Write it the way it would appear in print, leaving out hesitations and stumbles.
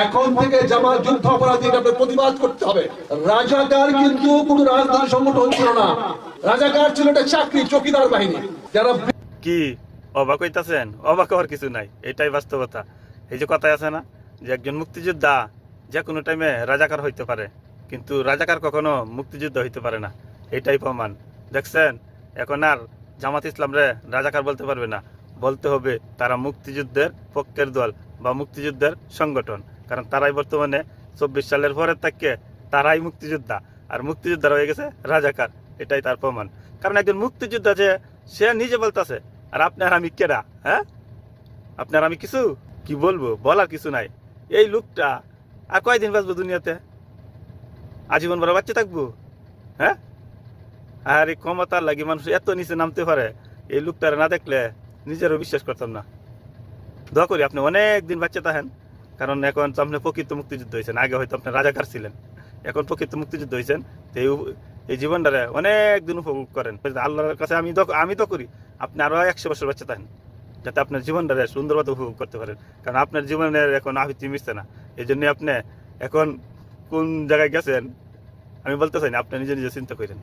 এখন থেকে জামাত যুদ্ধ অপরাধী প্রতিবাদ করতে হবে। রাজাকার কিন্তু কোন রাজনৈতিক সংগঠন ছিল না, রাজাকার ছিল একটা চাকরি, চকিদার বাহিনী। যারা কি অবাক হইতাছেন? অবাক হওয়ার কিছু নাই, এটাই বাস্তবতা। এই যে কথায় আছে না যে একজন মুক্তিযোদ্ধা যে কোনো টাইমে রাজাকার হইতে পারে, কিন্তু রাজাকার কখনো মুক্তিযোদ্ধা হইতে পারে না, এটাই প্রমাণ। দেখছেন, এখন আর জামাত ইসলামরে রাজাকার বলতে পারবে না, বলতে হবে তারা মুক্তিযুদ্ধের পক্ষের দল বা মুক্তিযুদ্ধের সংগঠন। কারণ তারাই বর্তমানে 24 সালের পরের থেকে তারাই মুক্তিযোদ্ধা, আর মুক্তিযোদ্ধারা হয়ে গেছে রাজাকার, এটাই তার প্রমাণ। কারণ একজন মুক্তিযোদ্ধা যে সে নিজে বলতেছে, আর আপনার আমি কেডা? হ্যাঁ, আপনার আমি কিছু কি বলবো, বলার কিছু নাই। এই লোকটা আর কয়দিন বাঁচবো দুনিয়াতে? আজীবন বড় বাচ্চা থাকবো? হ্যাঁ, আর এই ক্ষমতার লাগি মানুষ এত নিচে নামতে পারে, এই লোকটার না দেখলে নিজেরও বিশ্বাস করতাম না। দোয়া করি আপনি অনেক দিন বাচ্চা থাকেন, কারণ এখন তো আপনি প্রকৃত মুক্তিযুদ্ধ হয়েছেন। আগে হয়তো আপনি রাজাকার ছিলেন, এখন প্রকৃত মুক্তিযুদ্ধ হয়েছেন। তো এই জীবনটারে অনেক দিন উপভোগ করেন। আল্লাহর কাছে আমি তো করি আপনি আরো 100 বছর বাচ্চা থাকেন, যাতে আপনার জীবনটারে সুন্দরভাবে উপভোগ করতে পারেন। কারণ আপনার জীবনের এখন আহুতি মিশছে না, এই জন্য আপনি এখন কোন জায়গায় গেছেন আমি বলতে চাই না, আপনি নিজে নিজে চিন্তা করেন।